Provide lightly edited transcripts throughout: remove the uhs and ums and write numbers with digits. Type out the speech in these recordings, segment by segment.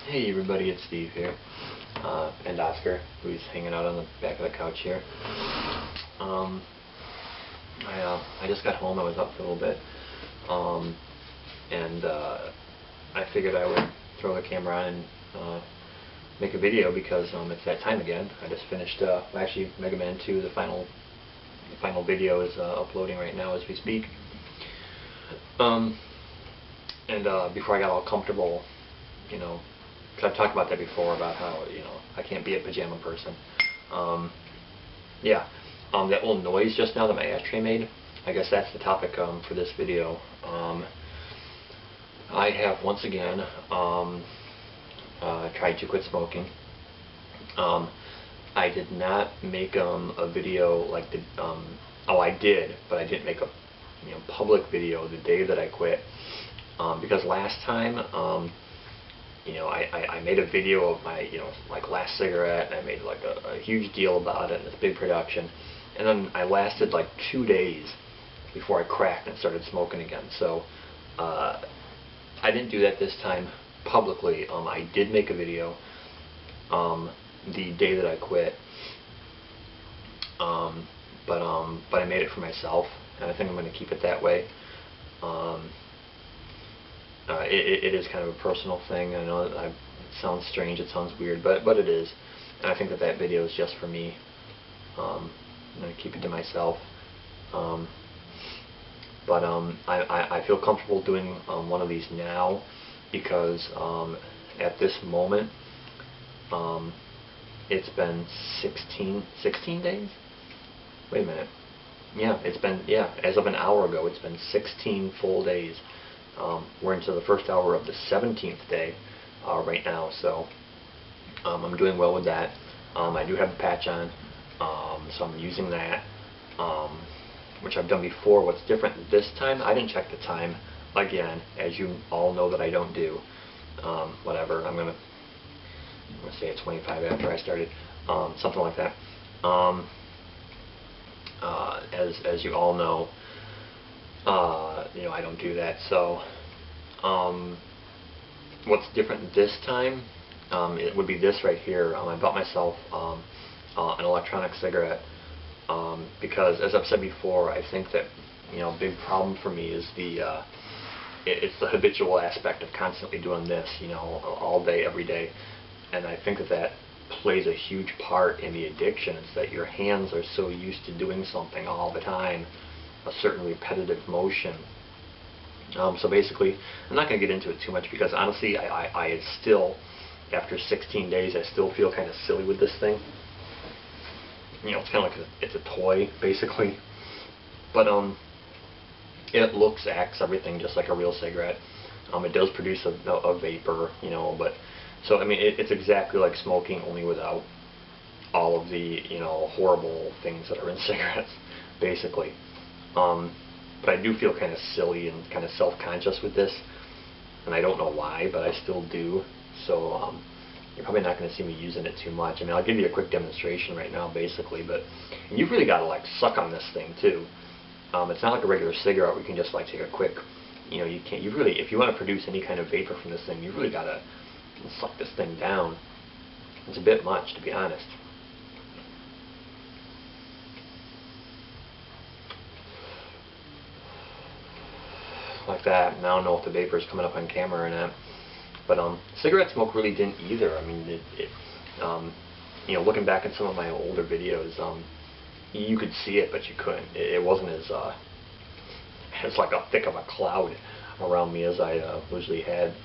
Hey everybody, it's Steve here, and Oscar, who's hanging out on the back of the couch here. I just got home. I was up for a little bit, and I figured I would throw the camera on and make a video because it's that time again. I just finished, actually, Mega Man 2. The final video is uploading right now as we speak. And before I got all comfortable, because I've talked about that before, about how, I can't be a pajama person. Yeah, that little noise just now that my ashtray made, I guess that's the topic for this video. I have once again tried to quit smoking. I did not make a video like the, I did, but I didn't make a public video the day that I quit, because last time, I made a video of my, like last cigarette, and I made like a huge deal about it, and this big production, and then I lasted like 2 days before I cracked and started smoking again. So I didn't do that this time publicly. I did make a video the day that I quit, but I made it for myself, and I think I'm going to keep it that way. It is kind of a personal thing. I know it sounds strange, it sounds weird, but it is. And I think that video is just for me. I'm going to keep it to myself. But I feel comfortable doing one of these now because at this moment it's been 16 days? Wait a minute. Yeah, as of an hour ago, it's been 16 full days. We're into the first hour of the 17th day right now, so I'm doing well with that. I do have a patch on, so I'm using that, which I've done before. What's different this time, I didn't check the time, again, as you all know that I don't do. Whatever, I'm going to say it's 25 after I started, something like that. As you all know, I don't do that. So what's different this time, it would be this right here. I bought myself an electronic cigarette because, as I've said before, I think that a big problem for me is it's the habitual aspect of constantly doing this, all day, every day, and I think that plays a huge part in the addiction. It's that your hands are so used to doing something all the time, a certain repetitive motion. So basically, I'm not going to get into it too much because honestly, I still, after 16 days, I still feel kind of silly with this thing. It's kind of like it's a toy, basically. But it looks, acts, everything just like a real cigarette. It does produce a vapor, but so I mean, it's exactly like smoking, only without all of the horrible things that are in cigarettes, basically. But I do feel kind of silly and kind of self-conscious with this, and I don't know why, but I still do. So you're probably not going to see me using it too much. I mean, I'll give you a quick demonstration right now, basically, but you've really got to like suck on this thing too. It's not like a regular cigarette where you can just like take a quick, you can't. You really, if you want to produce any kind of vapor from this thing, you really got to suck this thing down. It's a bit much, to be honest. Like that, and I don't know if the vapor is coming up on camera or not, but cigarette smoke really didn't either. I mean, looking back at some of my older videos, you could see it, but you couldn't. It wasn't as like a thick of a cloud around me as I usually had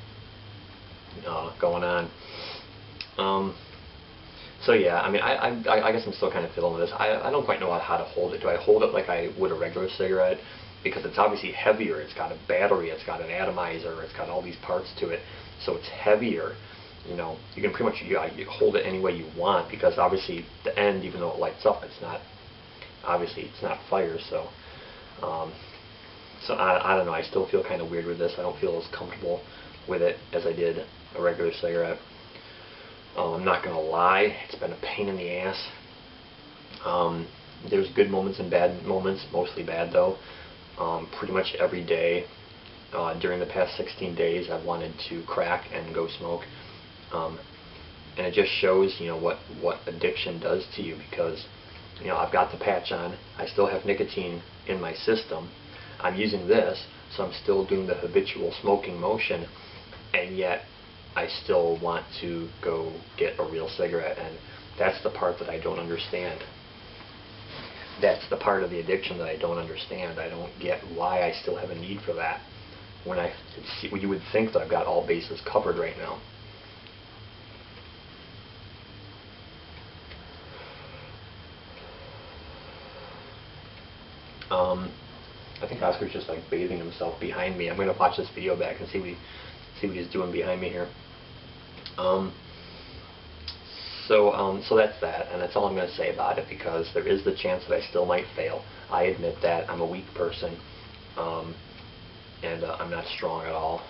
going on. So yeah, I mean, I guess I'm still kind of fiddling with this. I don't quite know how to hold it. Do I hold it like I would a regular cigarette? Because it's obviously heavier. It's got a battery, it's got an atomizer, it's got all these parts to it, so it's heavier. You can pretty much you hold it any way you want, because obviously the end, even though it lights up, it's not fire. So I don't know. I still feel kind of weird with this. I don't feel as comfortable with it as I did a regular cigarette. I'm not gonna lie, it's been a pain in the ass. There's good moments and bad moments, mostly bad though. Pretty much every day during the past 16 days I've wanted to crack and go smoke. Um, and it just shows, what addiction does to you, because, I've got the patch on, I still have nicotine in my system, I'm using this, so I'm still doing the habitual smoking motion, and yet I still want to go get a real cigarette, and that's the part that I don't understand. That's the part of the addiction that I don't understand. I don't get why I still have a need for that, when you would think that I've got all bases covered right now. I think Oscar's just like bathing himself behind me. I'm going to watch this video back and see what he's doing behind me here. So that's that, and that's all I'm going to say about it, because there is the chance that I still might fail. I admit that. I'm a weak person, and I'm not strong at all.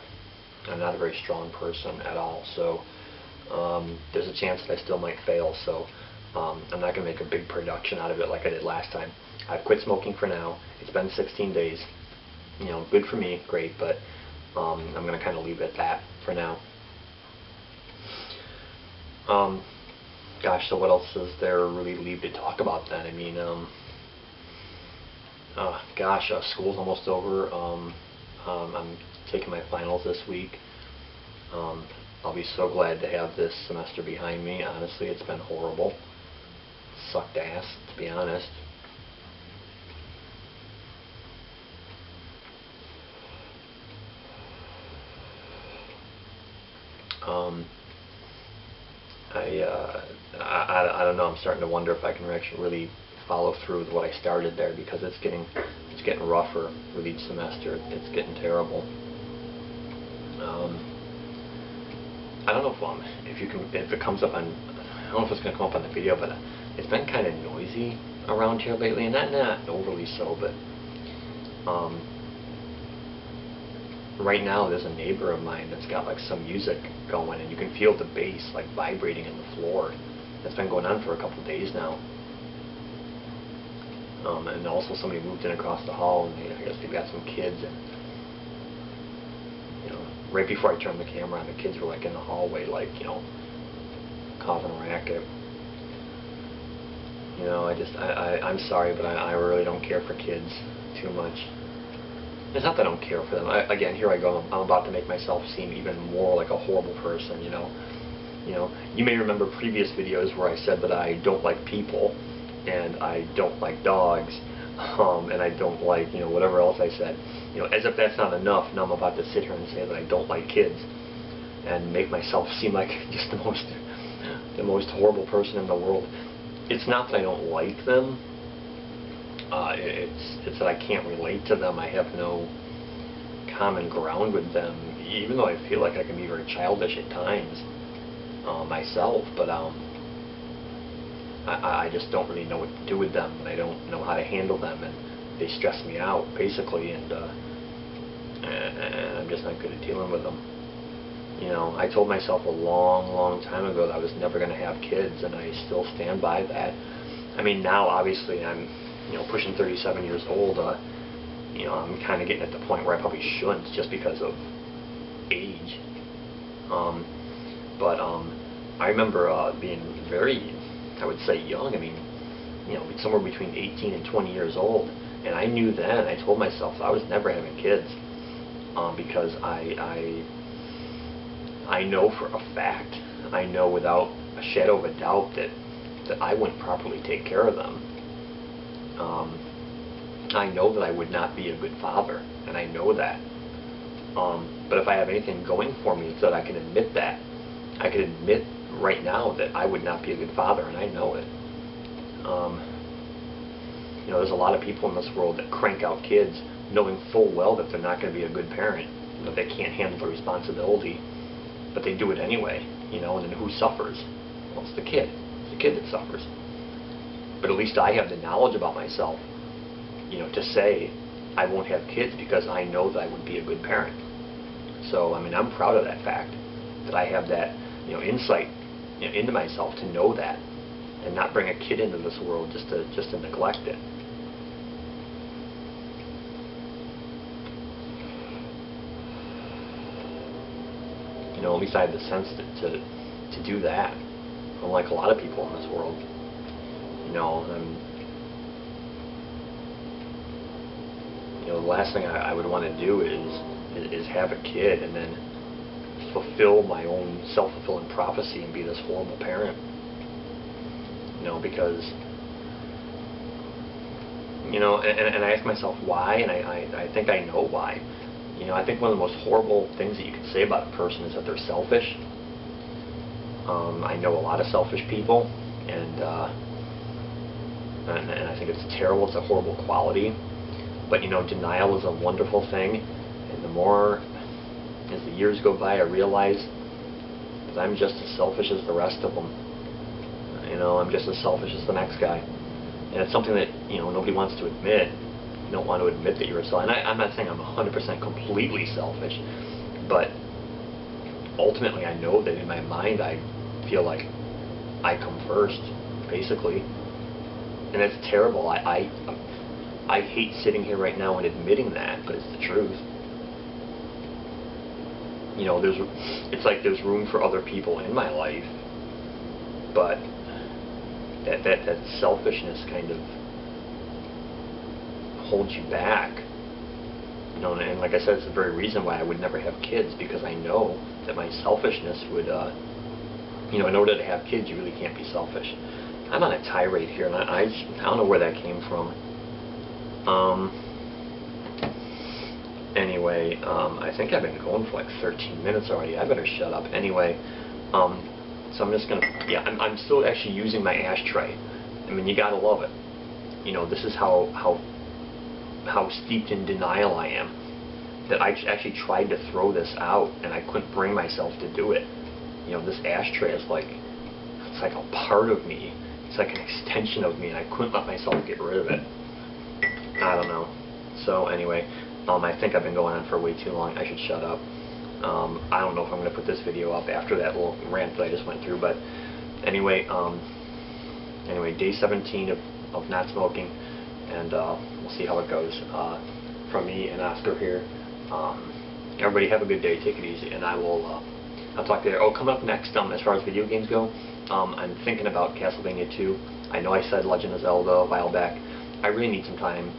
I'm not a very strong person at all, so there's a chance that I still might fail, so I'm not going to make a big production out of it like I did last time. I've quit smoking for now. It's been 16 days. Good for me, great, but I'm going to kind of leave it at that for now. Gosh, so what else is there really leave to talk about then? I mean, school's almost over. I'm taking my finals this week. I'll be so glad to have this semester behind me. Honestly, it's been horrible. Sucked ass, to be honest. I don't know. I'm starting to wonder if I can actually really follow through with what I started there, because it's getting rougher with each semester. It's getting terrible. I don't know if it comes up on. I don't know if it's going to come up on the video, but it's been kind of noisy around here lately, and not overly so, but right now there's a neighbor of mine that's got like some music going, and you can feel the bass like vibrating in the floor. That's been going on for a couple of days now. And also somebody moved in across the hall, and I guess they've got some kids, and right before I turned the camera on, the kids were like in the hallway, like, causing a racket. I'm sorry, but I really don't care for kids too much. It's not that I don't care for them. Again, here I go. I'm about to make myself seem even more like a horrible person. You may remember previous videos where I said that I don't like people, and I don't like dogs, and I don't like whatever else I said. As if that's not enough. Now I'm about to sit here and say that I don't like kids, and make myself seem like just the most horrible person in the world. It's not that I don't like them. It's that I can't relate to them. I have no common ground with them, even though I feel like I can be very childish at times myself, but I just don't really know what to do with them, and I don't know how to handle them, and they stress me out, basically, and I'm just not good at dealing with them. I told myself a long time ago that I was never going to have kids, and I still stand by that. I mean, now, obviously, I'm pushing 37 years old. I'm kind of getting at the point where I probably shouldn't, just because of age. But I remember being very, I would say, young. I mean, somewhere between 18 and 20 years old, and I knew then. I told myself I was never having kids, because I know for a fact, I know without a shadow of a doubt that I wouldn't properly take care of them. I know that I would not be a good father, and I know that. But if I have anything going for me, it's that I can admit that. I can admit right now that I would not be a good father, and I know it. There's a lot of people in this world that crank out kids knowing full well that they're not going to be a good parent, that they can't handle the responsibility, but they do it anyway, and then who suffers? Well, it's the kid. It's the kid that suffers. But at least I have the knowledge about myself, to say I won't have kids, because I know that I would be a good parent. So, I mean, I'm proud of that fact, that I have that, insight into myself to know that, and not bring a kid into this world just to neglect it. At least I have the sense to to do that, unlike a lot of people in this world. The last thing I would want to do is have a kid and then fulfill my own self-fulfilling prophecy and be this horrible parent. Because and I ask myself why, and I think I know why. I think one of the most horrible things that you can say about a person is that they're selfish. I know a lot of selfish people, and I think it's terrible. It's a horrible quality. But denial is a wonderful thing, and the more as the years go by, I realize that I'm just as selfish as the rest of them. I'm just as selfish as the next guy, and it's something that nobody wants to admit. You don't want to admit that you're a selfish. And I'm not saying I'm 100% completely selfish, but ultimately I know that in my mind I feel like I come first, basically, and it's terrible. I hate sitting here right now and admitting that, but it's the truth. It's like there's room for other people in my life, but that selfishness kind of holds you back. And like I said, it's the very reason why I would never have kids, because I know that my selfishness would, in order to have kids, you really can't be selfish. I'm on a tirade here, and I don't know where that came from. Anyway, I think I've been going for like 13 minutes already. I better shut up. Anyway, so I'm just gonna, I'm still actually using my ashtray. I mean, you gotta love it. This is how steeped in denial I am, that I actually tried to throw this out and I couldn't bring myself to do it. This ashtray is like, it's like a part of me. It's like an extension of me, and I couldn't let myself get rid of it. I don't know. So anyway, I think I've been going on for way too long. I should shut up. I don't know if I'm going to put this video up after that little rant that I just went through, but anyway, day 17 of not smoking, and we'll see how it goes. From me and Oscar here. Everybody have a good day. Take it easy, and I'll talk to you. Oh, coming up next, as far as video games go, I'm thinking about Castlevania 2. I know I said Legend of Zelda a while back. I really need some time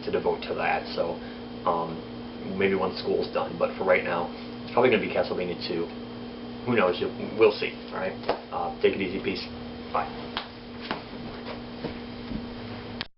to devote to that, so maybe once school's done, but for right now, it's probably going to be Castlevania 2. Who knows? We'll see. Alright? Take it easy. Peace. Bye.